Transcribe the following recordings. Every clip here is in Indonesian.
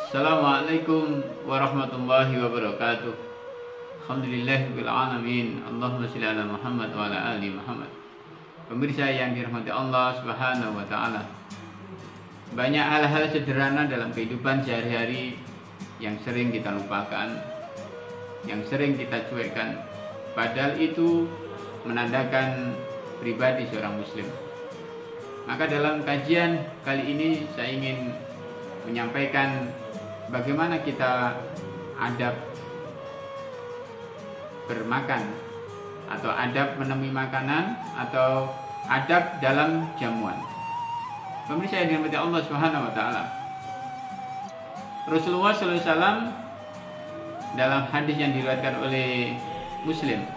Assalamualaikum warahmatullahi wabarakatuh. Alhamdulillahirabbil alamin. Allahumma shalli ala Muhammad wa ala ali Muhammad. Pemirsa yang dirahmati Allah Subhanahu wa taala. Banyak hal-hal sederhana dalam kehidupan sehari-hari yang sering kita lupakan, yang sering kita cuekkan, padahal itu menandakan pribadi seorang muslim. Maka dalam kajian kali ini saya ingin menyampaikan bagaimana kita adab bermakan atau adab menemui makanan atau adab dalam jamuan. Pemirsa yang dirahmati Allah Subhanahu wa taala. Rasulullah SAW dalam hadis yang diriwayatkan oleh Muslim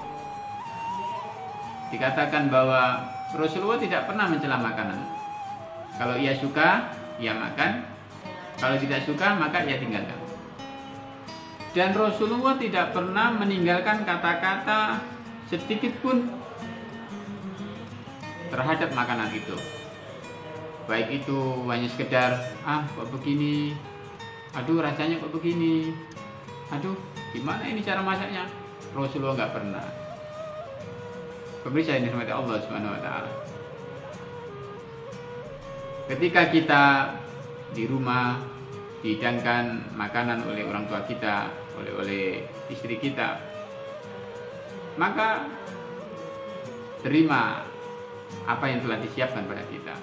dikatakan bahwa Rasulullah tidak pernah mencela makanan. Kalau ia suka, ia makan. Kalau tidak suka, maka ia tinggalkan. Dan Rasulullah tidak pernah meninggalkan kata-kata sedikit pun terhadap makanan itu. Baik itu hanya sekedar, kok begini, aduh rasanya kok begini, aduh gimana ini cara masaknya. Rasulullah nggak pernah. Pemirsa yang dirahmati Allah Subhanahu wa taala. Ketika kita di rumah dihidangkan makanan oleh orang tua kita, oleh istri kita, maka terima apa yang telah disiapkan pada kita.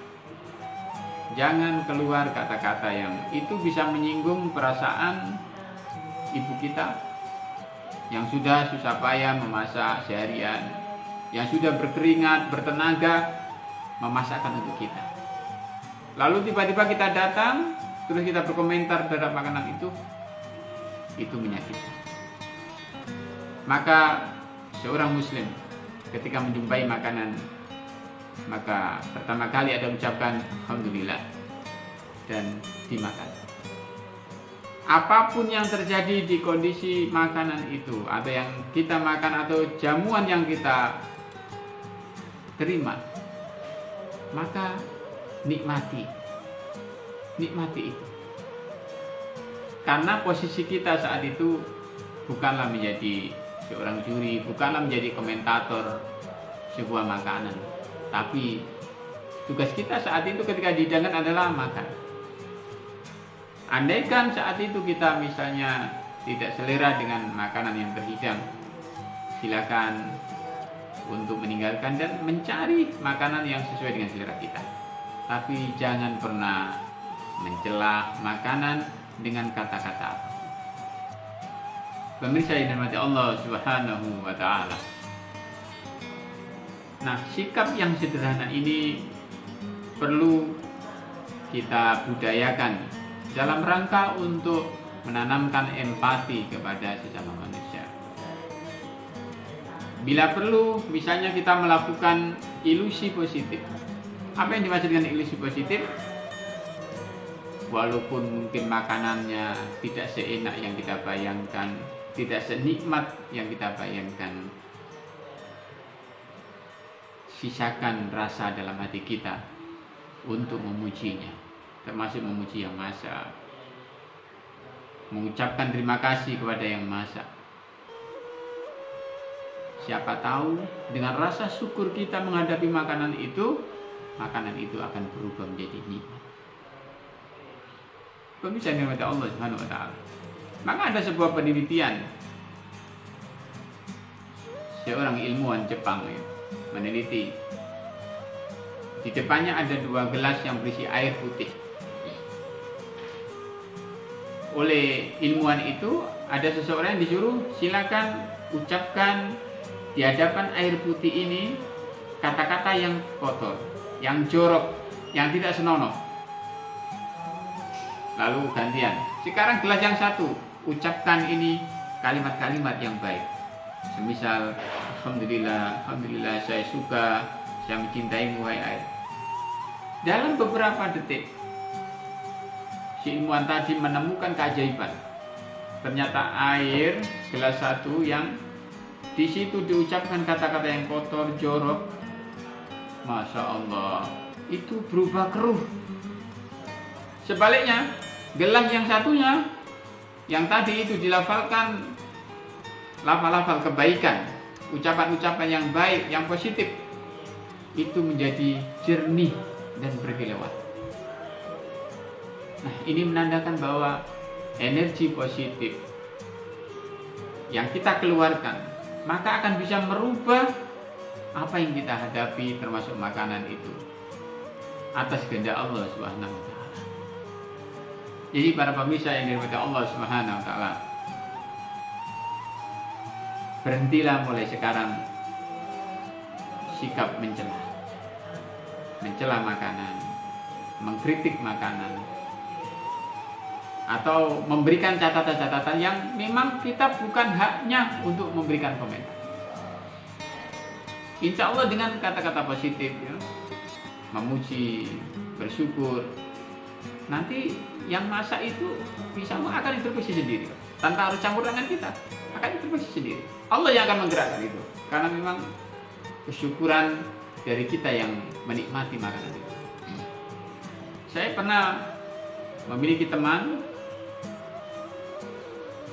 Jangan keluar kata-kata yang itu bisa menyinggung perasaan ibu kita yang sudah susah payah memasak seharian, yang sudah berkeringat, bertenaga memasakkan untuk kita. Lalu tiba-tiba kita datang, terus kita berkomentar terhadap makanan itu menyakitkan. Maka seorang muslim ketika menjumpai makanan, maka pertama kali ada ucapkan alhamdulillah dan dimakan. Apapun yang terjadi di kondisi makanan itu, atau yang kita makan atau jamuan yang kita terima, maka nikmati itu. Karena posisi kita saat itu bukanlah menjadi seorang juri, bukanlah menjadi komentator sebuah makanan, tapi tugas kita saat itu ketika dihidangkan adalah makan. Andaikan saat itu kita misalnya tidak selera dengan makanan yang terhidang, silakan untuk meninggalkan dan mencari makanan yang sesuai dengan selera kita. Tapi jangan pernah mencela makanan dengan kata-kata. Pemirsa yang dirahmati Allah Subhanahu wa taala. Nah, sikap yang sederhana ini perlu kita budayakan dalam rangka untuk menanamkan empati kepada sesama manusia. Bila perlu, misalnya kita melakukan ilusi positif. Apa yang dimaksud dengan ilusi positif? Walaupun mungkin makanannya tidak seenak yang kita bayangkan, tidak senikmat yang kita bayangkan, sisakan rasa dalam hati kita untuk memujinya, termasuk memuji yang masak, mengucapkan terima kasih kepada yang masak. Siapa tahu dengan rasa syukur kita menghadapi makanan itu akan berubah menjadi nikmat. Pemirsa yang dirahmati Allah Subhanahu wa taala. Maka ada sebuah penelitian, seorang ilmuwan Jepang meneliti. Di depannya ada 2 gelas yang berisi air putih. Oleh ilmuwan itu ada seseorang yang disuruh silakan ucapkan di hadapan air putih ini kata-kata yang kotor, yang jorok, yang tidak senonoh. Lalu gantian, sekarang gelas yang satu, ucapkan ini kalimat-kalimat yang baik. Semisal, Alhamdulillah saya suka, saya mencintaimu wahai air. Dalam beberapa detik, si ilmuwan tadi menemukan keajaiban. Ternyata air gelas satu yang di situ diucapkan kata-kata yang kotor, jorok, Masya Allah, itu berubah keruh. Sebaliknya, gelas yang satunya yang tadi itu dilafalkan lafal-lafal kebaikan, ucapan-ucapan yang baik, yang positif, itu menjadi jernih dan berkilauan. Nah, ini menandakan bahwa energi positif yang kita keluarkan maka akan bisa merubah apa yang kita hadapi, termasuk makanan itu, atas kehendak Allah Subhanahu wa taala. Jadi para pemirsa yang dirahmati Allah Subhanahu wa taala, berhentilah mulai sekarang sikap mencela makanan, mengkritik makanan, atau memberikan catatan-catatan yang memang kita bukan haknya untuk memberikan komentar. Insya Allah dengan kata-kata positif, ya, memuji, bersyukur, nanti yang masak itu bisa akan introspeksi sendiri, tanpa harus campur tangan kita, akan introspeksi sendiri. Allah yang akan menggerakkan itu, karena memang kesyukuran dari kita yang menikmati makanan itu. Saya pernah memiliki teman,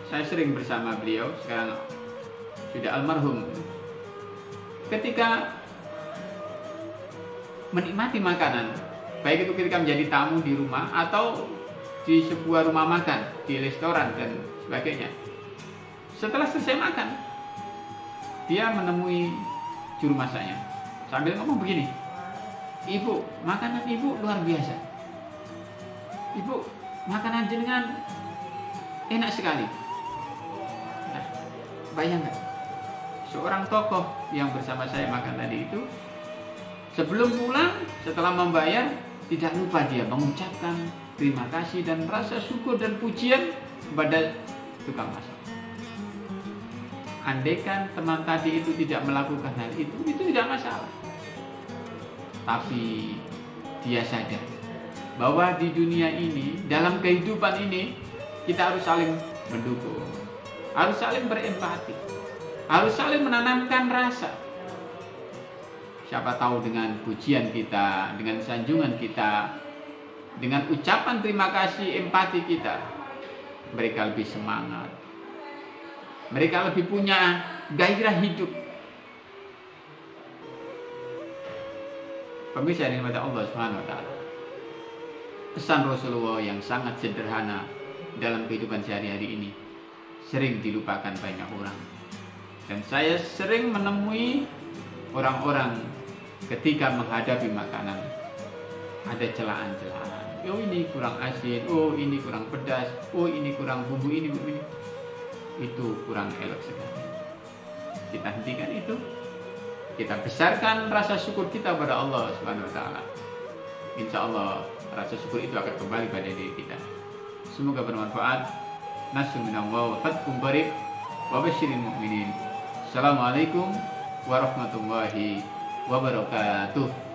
saya sering bersama beliau, sekarang sudah almarhum. Ketika menikmati makanan, baik itu ketika menjadi tamu di rumah atau di sebuah rumah makan, di restoran dan sebagainya, setelah selesai makan, dia menemui juru masaknya sambil ngomong begini, "Ibu, makanan ibu luar biasa. Ibu, makanan jenengan enak sekali." Nah, bayangkan, seorang tokoh yang bersama saya makan tadi itu, sebelum pulang, setelah membayar, tidak lupa dia mengucapkan terima kasih dan rasa syukur dan pujian kepada tukang masak. Andaikan teman tadi itu tidak melakukan hal itu tidak masalah. Tapi dia sadar bahwa di dunia ini, dalam kehidupan ini, kita harus saling mendukung, harus saling berempati, harus saling menanamkan rasa. Siapa tahu dengan pujian kita, dengan sanjungan kita, dengan ucapan terima kasih, empati kita, mereka lebih semangat, mereka lebih punya gairah hidup. Pemirsa yang dirahmati Allah Subhanahu wa taala, pesan Rasulullah yang sangat sederhana dalam kehidupan sehari-hari ini sering dilupakan banyak orang. Dan saya sering menemui orang-orang ketika menghadapi makanan ada celaan-celaan. Oh, ini kurang asin, oh ini kurang pedas, oh ini kurang bumbu ini, bumbu ini. Itu kurang elok sekali. Kita hentikan itu. Kita besarkan rasa syukur kita pada Allah Subhanahu wa taala. Insya Allah rasa syukur itu akan kembali pada diri kita. Semoga bermanfaat. Nasrun minallah wa fathun qarib wa basyiril mu'minin. Assalamualaikum warahmatullahi wabarakatuh.